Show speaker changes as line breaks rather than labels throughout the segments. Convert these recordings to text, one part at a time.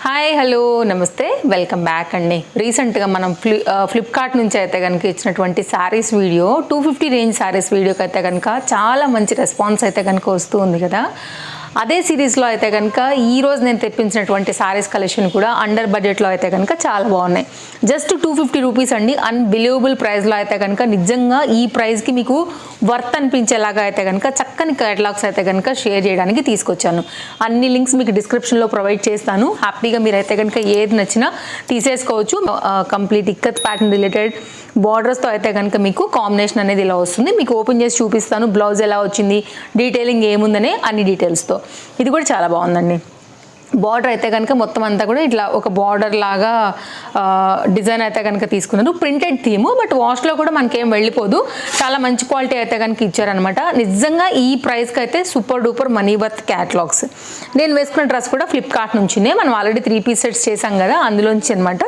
Hi hello నమస్తే welcome back అండి. రీసెంట్గా మనం ఫ్లిప్కార్ట్ నుంచి అయితే కనుక ఇచ్చినటువంటి శారీస్ వీడియో 250 రేంజ్ శారీస్ వీడియోకి అయితే కనుక చాలా మంచి రెస్పాన్స్ అయితే కనుక వస్తూ ఉంది కదా. అదే సిరీస్లో అయితే కనుక ఈరోజు నేను తెప్పించినటువంటి శారీస్ కలెక్షన్ కూడా అండర్ బడ్జెట్లో అయితే కనుక చాలా బాగున్నాయి. జస్ట్ 250 రూపీస్ అండి. అన్బిలీవబుల్ ప్రైస్లో అయితే కనుక నిజంగా ఈ ప్రైస్కి మీకు వర్త్ అనిపించేలాగా అయితే కనుక చక్కని కేటలాగ్స్ అయితే కనుక షేర్ చేయడానికి తీసుకొచ్చాను. అన్ని లింక్స్ మీకు డిస్క్రిప్షన్లో ప్రొవైడ్ చేస్తాను. హ్యాపీగా మీరు అయితే కనుక ఏది నచ్చినా తీసేసుకోవచ్చు. కంప్లీట్ ఇక్కత్ ప్యాటర్న్ రిలేటెడ్ బార్డర్స్తో అయితే కనుక మీకు కాంబినేషన్ అనేది ఇలా వస్తుంది. మీకు ఓపెన్ చేసి చూపిస్తాను బ్లౌజ్ ఎలా వచ్చింది, డీటెయిలింగ్ ఏముందనే అన్ని డీటెయిల్స్తో. ఇది కూడా చాలా బాగుందండి. బార్డర్ అయితే కనుక మొత్తం అంతా కూడా ఇట్లా ఒక బార్డర్ లాగా డిజైన్ అయితే కనుక తీసుకున్నారు. ప్రింటెడ్ థీము, బట్ వాష్లో కూడా మనకేం వెళ్ళిపోదు. చాలా మంచి క్వాలిటీ అయితే కనుక ఇచ్చారనమాట. నిజంగా ఈ ప్రైస్కి అయితే super duper money worth catalogues. నేను వేసుకున్న డ్రెస్ కూడా ఫ్లిప్కార్ట్ నుంచినే. మనం ఆల్రెడీ 3 పీస్ సెట్స్ చేసాం కదా, అందులోంచి అనమాట.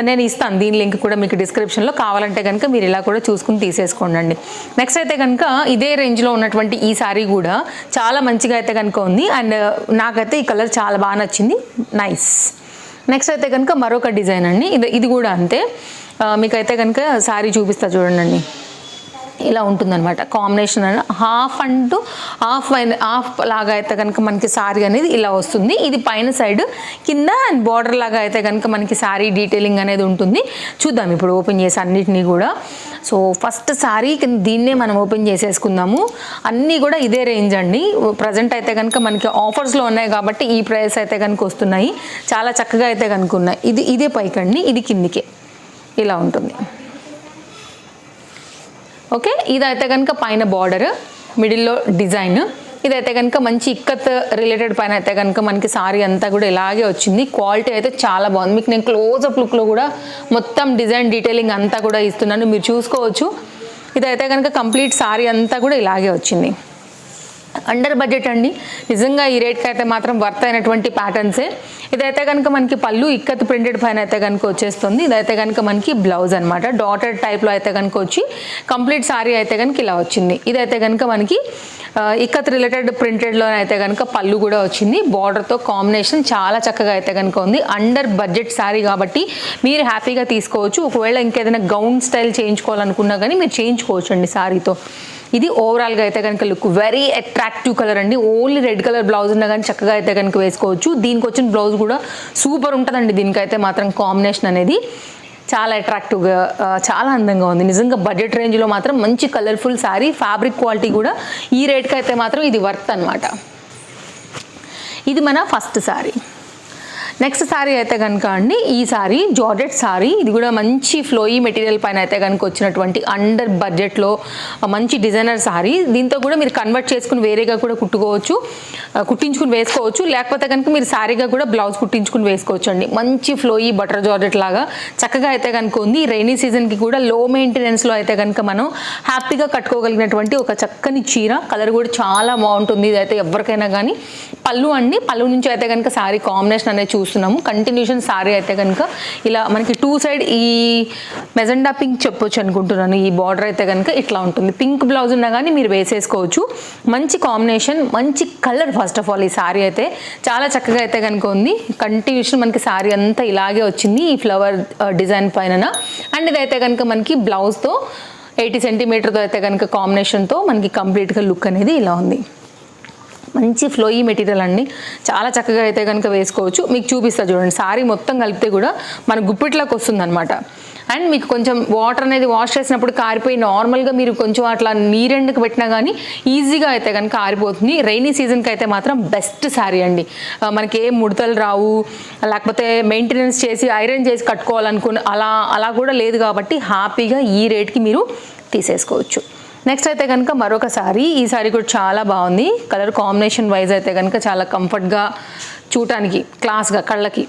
నేను ఇస్తాను దీని లింక్ కూడా మీకు డిస్క్రిప్షన్లో. కావాలంటే కనుక మీరు ఇలా కూడా చూసుకుని తీసేసుకోండి. నెక్స్ట్ అయితే కనుక ఇదే రేంజ్లో ఉన్నటువంటి ఈ సారీ కూడా చాలా మంచిగా అయితే కనుక ఉంది. అండ్ నాకైతే ఈ కలర్ చాలా బాగా నచ్చింది. నైస్. నెక్స్ట్ అయితే కనుక మరొక డిజైన్ అండి. ఇది కూడా అంతే. మీకైతే కనుక శారీ చూపిస్తా చూడండి. ఇలా ఉంటుందన్నమాట కాంబినేషన్. హాఫ్ అంటూ హాఫ్ లాగా అయితే కనుక మనకి శారీ అనేది ఇలా వస్తుంది. ఇది పైన సైడ్, కింద అండ్ బార్డర్ లాగా అయితే కనుక మనకి శారీ డీటెయిలింగ్ అనేది ఉంటుంది. చూద్దాం ఇప్పుడు ఓపెన్ చేసి అన్నిటినీ కూడా. సో ఫస్ట్ శారీ దీన్నే మనం ఓపెన్ చేసేసుకుందాము. అన్నీ కూడా ఇదే రేంజ్ అండి. ప్రజెంట్ అయితే కనుక మనకి ఆఫర్స్లో ఉన్నాయి కాబట్టి ఈ ప్రైస్ అయితే కనుక వస్తున్నాయి. చాలా చక్కగా అయితే కనుక ఉన్నాయి. ఇదే పైకండి, ఇది కిందికే ఇలా ఉంటుంది. ఓకే, ఇదైతే కనుక పైన బార్డర్, మిడిల్లో డిజైన్. ఇదైతే కనుక మంచి ఇక్కత్ రిలేటెడ్ పైన అయితే కనుక మనకి సారీ అంతా కూడా ఇలాగే వచ్చింది. క్వాలిటీ అయితే చాలా బాగుంది. మీకు నేను క్లోజ్అప్ లుక్లో కూడా మొత్తం డిజైన్ డీటెయిలింగ్ అంతా కూడా ఇస్తున్నాను, మీరు చూసుకోవచ్చు. ఇదైతే కనుక కంప్లీట్ సారీ అంతా కూడా ఇలాగే వచ్చింది. అండర్ బడ్జెట్ అండి. నిజంగా ఈ రేట్కి అయితే మాత్రం వర్త్ అయినటువంటి ప్యాటర్న్సే. ఇదైతే కనుక మనకి పళ్ళు ఇక్కత్ ప్రింటెడ్ పైన అయితే కనుక వచ్చేస్తుంది. ఇదైతే కనుక మనకి బ్లౌజ్ అనమాట. డాటెడ్ టైప్లో అయితే కనుక వచ్చి కంప్లీట్ సారీ అయితే కనుక ఇలా వచ్చింది. ఇదైతే కనుక మనకి ఇక్కత్ రిలేటెడ్ ప్రింటెడ్లో అయితే కనుక పళ్ళు కూడా వచ్చింది. బార్డర్తో కాంబినేషన్ చాలా చక్కగా అయితే కనుక ఉంది. అండర్ బడ్జెట్ సారీ కాబట్టి మీరు హ్యాపీగా తీసుకోవచ్చు. ఒకవేళ ఇంకేదైనా గౌన్ స్టైల్ చేయించుకోవాలనుకున్నా కానీ మీరు చేయించుకోవచ్చు అండి సారీతో. ఇది ఓవరాల్గా అయితే కనుక లుక్ వెరీ అట్రాక్టివ్ కలర్ అండి. ఓన్లీ రెడ్ కలర్ బ్లౌజ్ ఉన్నా కానీ చక్కగా అయితే కనుక వేసుకోవచ్చు. దీనికి వచ్చిన బ్లౌజ్ కూడా సూపర్ ఉంటుందండి. దీనికైతే మాత్రం కాంబినేషన్ అనేది చాలా అట్రాక్టివ్గా చాలా అందంగా ఉంది. నిజంగా బడ్జెట్ రేంజ్లో మాత్రం మంచి కలర్ఫుల్ శారీ. ఫ్యాబ్రిక్ క్వాలిటీ కూడా ఈ రేట్కి అయితే మాత్రం ఇది వర్త్ అనమాట. ఇది మన ఫస్ట్ శారీ. నెక్స్ట్ శారీ అయితే కనుక అండి, ఈ శారీ జార్జెట్ శారీ. ఇది కూడా మంచి ఫ్లోయీ మెటీరియల్ పైన అయితే కనుక వచ్చినటువంటి అండర్ బడ్జెట్లో మంచి డిజైనర్ శారీ. దీంతో కూడా మీరు కన్వర్ట్ చేసుకుని వేరేగా కూడా కుట్టించుకుని వేసుకోవచ్చు. లేకపోతే కనుక మీరు శారీగా కూడా బ్లౌజ్ కుట్టించుకుని వేసుకోవచ్చు అండి. మంచి ఫ్లోయీ బటర్ జార్జెట్ లాగా చక్కగా అయితే కనుక ఉంది. రైనీ సీజన్కి కూడా లో మెయింటెనెన్స్లో అయితే కనుక మనం హ్యాపీగా కట్టుకోగలిగినటువంటి ఒక చక్కని చీర. కలర్ కూడా చాలా బాగుంటుంది. ఇదైతే ఎవరికైనా కానీ. పళ్ళు అండి, పళ్ళు నుంచి అయితే కనుక శారీ కాంబినేషన్ అనేది చూస్తున్నాము. కంటిన్యూషన్ శారీ అయితే కనుక ఇలా మనకి 2 సైడ్ ఈ మెజెండా పింక్ చెప్పొచ్చు అనుకుంటున్నాను. ఈ బార్డర్ అయితే కనుక ఇట్లా ఉంటుంది. పింక్ బ్లౌజ్ ఉన్నా కానీ మీరు వేసేసుకోవచ్చు. మంచి కాంబినేషన్, మంచి కలర్. ఫస్ట్ ఆఫ్ ఆల్ ఈ శారీ అయితే చాలా చక్కగా అయితే కనుక ఉంది. కంటిన్యూషన్ మనకి శారీ అంతా ఇలాగే వచ్చింది ఈ ఫ్లవర్ డిజైన్ పైన. అండ్ ఇదైతే కనుక మనకి బ్లౌజ్తో 80 సెంటీమీటర్తో అయితే కనుక కాంబినేషన్తో మనకి కంప్లీట్గా లుక్ అనేది ఇలా ఉంది. మంచి ఫ్లోయీ మెటీరియల్ అండి. చాలా చక్కగా అయితే కనుక వేసుకోవచ్చు. మీకు చూపిస్తా చూడండి. సారీ మొత్తం కలిపితే కూడా మన గుప్పిట్లోకి వస్తుంది అనమాట. అండ్ మీకు కొంచెం వాటర్ అనేది వాష్ చేసినప్పుడు కారిపోయి నార్మల్గా మీరు కొంచెం అట్లా నీరెండుకు పెట్టినా కానీ ఈజీగా అయితే కనుక ఆరిపోతుంది. రైనీ సీజన్కి అయితే మాత్రం బెస్ట్ శారీ అండి. మనకి ఏ ముడతలు రావు, లేకపోతే మెయింటెనెన్స్ చేసి ఐరన్ చేసి కట్టుకోవాలనుకున్న అలా కూడా లేదు కాబట్టి హ్యాపీగా ఈ రేట్కి మీరు తీసేసుకోవచ్చు. నెక్స్ట్ అయితే కనుక మరొక శారీ. ఈ శారీ కూడా చాలా బాగుంది. కలర్ కాంబినేషన్ వైజ్ అయితే కనుక చాలా కంఫర్ట్గా, చూడటానికి క్లాస్గా, కళ్ళకి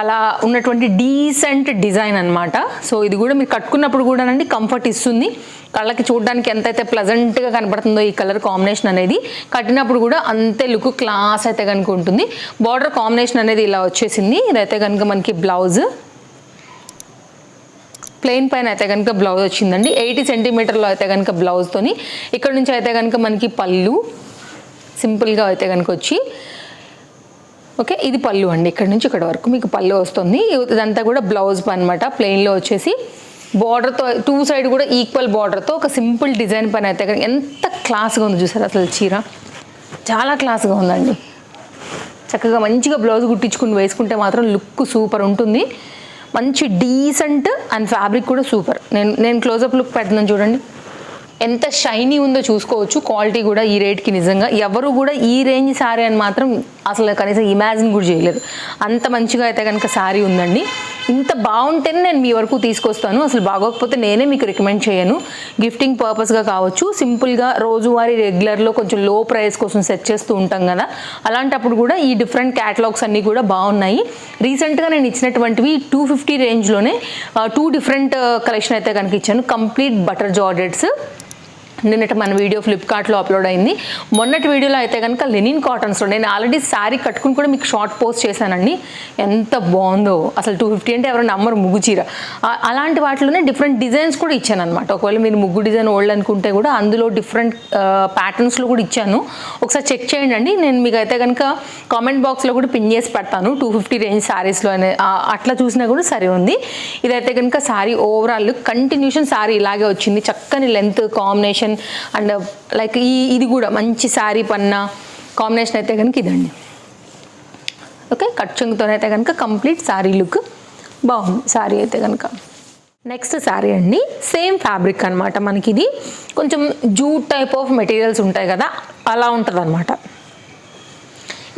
అలా ఉన్నటువంటి డీసెంట్ డిజైన్ అనమాట. సో ఇది కూడా మీరు కట్టుకున్నప్పుడు కూడా అండి కంఫర్ట్ ఇస్తుంది. కళ్ళకి చూడడానికి ఎంతైతే ప్లెజెంట్గా కనపడుతుందో ఈ కలర్ కాంబినేషన్ అనేది, కట్టినప్పుడు కూడా అంతే లుక్ క్లాస్ అయితే కనుక ఉంటుంది. బార్డర్ కాంబినేషన్ అనేది ఇలా వచ్చేసింది. ఇదైతే కనుక మనకి బ్లౌజ్ ప్లెయిన్ పైన అయితే కనుక బ్లౌజ్ వచ్చిందండి. 80 సెంటీమీటర్లో అయితే కనుక బ్లౌజ్తోని. ఇక్కడ నుంచి అయితే కనుక మనకి పళ్ళు సింపుల్గా అయితే కనుక వచ్చి ఓకే, ఇది పళ్ళు అండి. ఇక్కడ నుంచి ఇక్కడ వరకు మీకు పళ్ళు వస్తుంది. ఇదంతా కూడా బ్లౌజ్ అనమాట. ప్లెయిన్లో వచ్చేసి బార్డర్తో 2 సైడ్ కూడా ఈక్వల్ బార్డర్తో ఒక సింపుల్ డిజైన్ పైన అయితే ఎంత క్లాస్గా ఉందో చూసారు. అసలు చీర చాలా క్లాస్గా ఉందండి. చక్కగా మంచిగా బ్లౌజ్ కుట్టించుకుని వేసుకుంటే మాత్రం లుక్ సూపర్ ఉంటుంది. మంచి డీసెంట్ అండ్ ఫ్యాబ్రిక్ కూడా సూపర్. నేను క్లోజప్ లుక్ పెడుతున్నాను చూడండి, ఎంత షైనీ ఉందో చూసుకోవచ్చు. క్వాలిటీ కూడా ఈ రేట్కి నిజంగా ఎవరు కూడా ఈ రేంజ్ శారీ అని మాత్రం అసలు కనీసం ఇమాజిన్ కూడా చేయలేదు. అంత మంచిగా అయితే కనుక శారీ ఉందండి. ఇంత బాగుంటేనే నేను మీ వరకు తీసుకొస్తాను. అసలు బాగోకపోతే నేనే మీకు రికమెండ్ చేయను. గిఫ్టింగ్ పర్పస్గా కావచ్చు, సింపుల్గా రోజువారీ రెగ్యులర్లో కొంచెం లో ప్రైస్ కోసం సెట్ చేస్తూ ఉంటాం కదా, అలాంటప్పుడు కూడా ఈ డిఫరెంట్ క్యాటలాగ్స్ అన్నీ కూడా బాగున్నాయి. రీసెంట్గా నేను ఇచ్చినటువంటివి 250 రేంజ్లోనే 2 డిఫరెంట్ కలెక్షన్ అయితే కనుక ఇచ్చాను. Complete butter georgettes. నిన్నటి మన వీడియో ఫ్లిప్కార్ట్లో అప్లోడ్ అయింది. మొన్నటి వీడియోలో అయితే కనుక లెనిన్ కాటన్స్లో నేను ఆల్రెడీ శారీ కట్టుకుని కూడా మీకు షార్ట్ పోస్ట్ చేశానండి. ఎంత బాగుందో అసలు. 250 అంటే ఎవరైనా నమ్మరు, ముగ్గు చీర. అలాంటి వాటిలోనే డిఫరెంట్ డిజైన్స్ కూడా ఇచ్చాను అనమాట. ఒకవేళ మీరు ముగ్గు డిజైన్ ఓల్డ్ అనుకుంటే కూడా అందులో డిఫరెంట్ ప్యాటర్న్స్లో కూడా ఇచ్చాను. ఒకసారి చెక్ చేయండి. నేను మీకు అయితే కనుక కామెంట్ బాక్స్లో కూడా పిన్ చేసి పెడతాను 250 రేంజ్ శారీస్లో అనే. అట్లా చూసినా కూడా సరే ఉంది. ఇదైతే కనుక శారీ ఓవరాల్ కంటిన్యూషన్ శారీ ఇలాగే వచ్చింది. చక్కని లెంత్ కాంబినేషన్ అండ్ లైక్ ఇది కూడా మంచి శారీ పన్న కాంబినేషన్ అయితే కనుక ఇదండి. ఓకే, కట్ చెంగుతోనైతే కనుక కంప్లీట్ శారీ లుక్ బాగుంది శారీ అయితే కనుక. నెక్స్ట్ శారీ అండి, సేమ్ ఫ్యాబ్రిక్ అనమాట. మనకి ఇది కొంచెం జూట్ టైప్ ఆఫ్ మెటీరియల్స్ ఉంటాయి కదా, అలా ఉంటుంది అనమాట.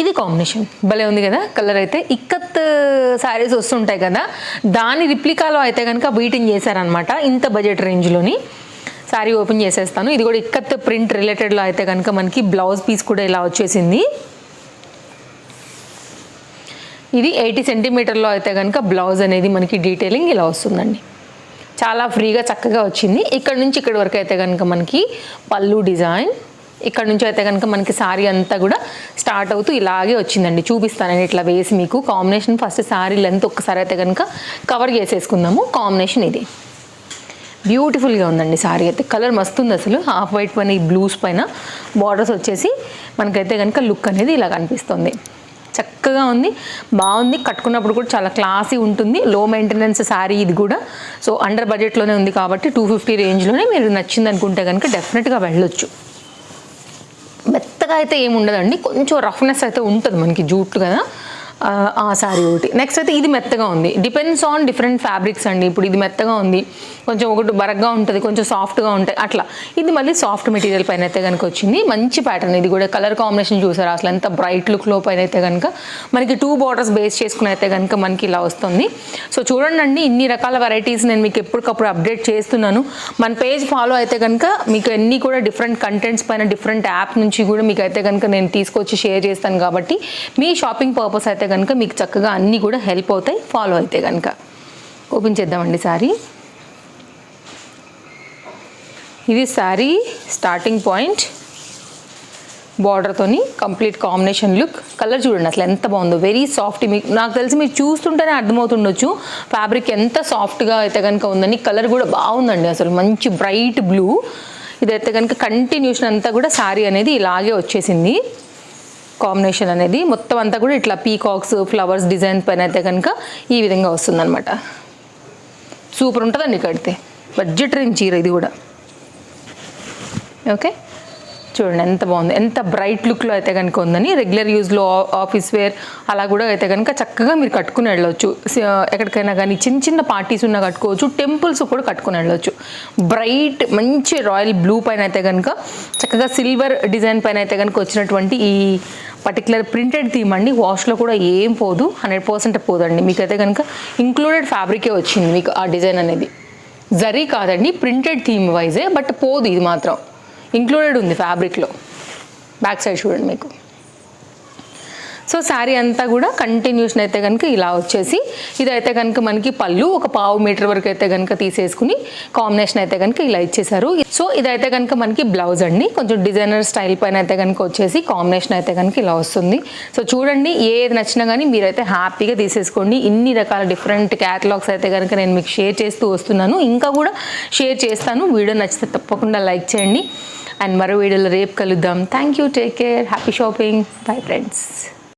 ఇది కాంబినేషన్ భలే ఉంది కదా. కలర్ అయితే ఇక్కత్ శారీస్ వస్తుంటాయి కదా, దాని రిప్లికాలో అయితే కనుక బీటింగ్ చేశారనమాట ఇంత బడ్జెట్ రేంజ్లోని. శారీ ఓపెన్ చేసేస్తాను. ఇది కూడా ఇక్కత్ ప్రింట్ రిలేటెడ్లో అయితే కనుక మనకి బ్లౌజ్ పీస్ కూడా ఇలా వచ్చేసింది. ఇది 80 సెంటీమీటర్లో అయితే కనుక బ్లౌజ్ అనేది మనకి డీటెయిలింగ్ ఇలా వస్తుందండి. చాలా ఫ్రీగా చక్కగా వచ్చింది. ఇక్కడ నుంచి ఇక్కడ వరకు అయితే కనుక మనకి పళ్ళు డిజైన్, ఇక్కడ నుంచి అయితే కనుక మనకి శారీ అంతా కూడా స్టార్ట్ అవుతూ ఇలాగే వచ్చిందండి. చూపిస్తానండి ఇట్లా వేసి మీకు కాంబినేషన్. ఫస్ట్ శారీ లెంత్ ఒక్కసారి అయితే కనుక కవర్ చేసేసుకుందాము. కాంబినేషన్ ఇది బ్యూటిఫుల్గా ఉందండి. శారీ అయితే కలర్ మస్తు ఉంది అసలు. హాఫ్ వైట్ పైన ఈ బ్లూస్ పైన బార్డర్స్ వచ్చేసి మనకైతే కనుక లుక్ అనేది ఇలా కనిపిస్తుంది. చక్కగా ఉంది, బాగుంది. కట్టుకున్నప్పుడు కూడా చాలా క్లాసీ ఉంటుంది. లో మెయింటెనెన్స్ శారీ ఇది కూడా. సో అండర్ బడ్జెట్లోనే ఉంది కాబట్టి 250 రేంజ్లోనే మీరు నచ్చింది అనుకుంటే కనుక డెఫినెట్గా వెళ్ళొచ్చు. మెత్తగా అయితే ఏముండదండి, కొంచెం రఫ్నెస్ అయితే ఉంటుంది మనకి, జూట్ కదా ఆ శారీ ఒకటి. నెక్స్ట్ అయితే ఇది మెత్తగా ఉంది. డిపెండ్స్ ఆన్ డిఫరెంట్ ఫ్యాబ్రిక్స్ అండి. ఇప్పుడు ఇది మెత్తగా ఉంది, కొంచెం ఒకటి బరగ్గా ఉంటుంది, కొంచెం సాఫ్ట్గా ఉంటాయి అట్లా. ఇది మళ్ళీ సాఫ్ట్ మెటీరియల్ పైన అయితే కనుక వచ్చింది. మంచి ప్యాటర్న్. ఇది కూడా కలర్ కాంబినేషన్ చూసారా అసలు ఎంత బ్రైట్ లుక్లో పైన అయితే కనుక మనకి 2 బార్డర్స్ బేస్ చేసుకుని అయితే కనుక మనకి ఇలా వస్తుంది. సో చూడండి, ఇన్ని రకాల వెరైటీస్ నేను మీకు ఎప్పటికప్పుడు అప్డేట్ చేస్తున్నాను. మన పేజ్ ఫాలో అయితే కనుక మీకు అన్నీ కూడా డిఫరెంట్ కంటెంట్స్ పైన డిఫరెంట్ యాప్ నుంచి కూడా మీకు అయితే కనుక నేను తీసుకొచ్చి షేర్ చేస్తాను కాబట్టి మీ షాపింగ్ పర్పస్ అయితే కనుక మీకు చక్కగా అన్నీ కూడా హెల్ప్ అవుతాయి ఫాలో అయితే కనుక. ఓపెన్ చేద్దామండి శారీ. ఇది శారీ స్టార్టింగ్ పాయింట్, బార్డర్తోని కంప్లీట్ కాంబినేషన్ లుక్. కలర్ చూడండి అసలు ఎంత బాగుందో, వెరీ సాఫ్ట్. మీకు నాకు తెలిసి మీరు చూస్తుంటేనే అర్థమవుతుండొచ్చు ఫ్యాబ్రిక్ ఎంత సాఫ్ట్గా అయితే కనుక ఉందని. కలర్ కూడా బాగుందండి అసలు, మంచి బ్రైట్ బ్లూ. ఇదైతే కనుక కంటిన్యూషన్ అంతా కూడా శారీ అనేది ఇలాగే వచ్చేసింది. కాంబినేషన్ అనేది మొత్తం అంతా కూడా ఇట్లా పీకాక్స్ ఫ్లవర్స్ డిజైన్ పైన అయితే కనుక ఈ విధంగా వస్తుందన్నమాట. సూపర్ ఉంటుందండి కడితే. బడ్జెట్ రేంజ్ చీర ఇది కూడా. ఓకే, చూడండి ఎంత బాగుంది, ఎంత బ్రైట్ లుక్లో అయితే కనుక ఉందని. రెగ్యులర్ యూజ్లో ఆఫీస్ వేర్ అలా కూడా అయితే కనుక చక్కగా మీరు కట్టుకుని వెళ్ళవచ్చు. ఎక్కడికైనా కానీ చిన్న చిన్న పార్టీస్ ఉన్నా కట్టుకోవచ్చు, టెంపుల్స్ కూడా కట్టుకుని వెళ్ళవచ్చు. బ్రైట్ మంచి రాయల్ బ్లూ పైన అయితే కనుక చక్కగా సిల్వర్ డిజైన్ పైన అయితే కనుక వచ్చినటువంటి ఈ పర్టికులర్ ప్రింటెడ్ థీమ్ అండి. వాష్లో కూడా ఏం పోదు, 100% పోదండి. మీకైతే కనుక ఇంక్లూడెడ్ ఫ్యాబ్రికే వచ్చింది మీకు ఆ డిజైన్ అనేది. జరీ కాదండి, ప్రింటెడ్ థీమ్ వైజే, బట్ పోదు. ఇది మాత్రం ఇంక్లూడెడ్ ఉంది ఫ్యాబ్రిక్లో. బ్యాక్ సైడ్ చూడండి మీకు. సో శారీ అంతా కూడా కంటిన్యూషన్ అయితే కనుక ఇలా వచ్చేసి ఇదైతే కనుక మనకి పళ్ళు ఒక 1/2 మీటర్ వరకు అయితే కనుక తీసేసుకుని కాంబినేషన్ అయితే కనుక ఇలా ఇచ్చేసారు. సో ఇదైతే కనుక మనకి బ్లౌజ్ అండి. కొంచెం డిజైనర్ స్టైల్ పైన అయితే కనుక వచ్చేసి కాంబినేషన్ అయితే కనుక ఇలా వస్తుంది. సో చూడండి, ఏది నచ్చినా కానీ మీరైతే హ్యాపీగా తీసేసుకోండి. ఇన్ని రకాల డిఫరెంట్ క్యాటలాగ్స్ అయితే కనుక నేను మీకు షేర్ చేస్తూ వస్తున్నాను. ఇంకా కూడా షేర్ చేస్తాను. వీడియో నచ్చితే తప్పకుండా లైక్ చేయండి. అండ్ మరో వీడియోలో రేపు కలుద్దాం. Thank you, take care, happy shopping, bye friends.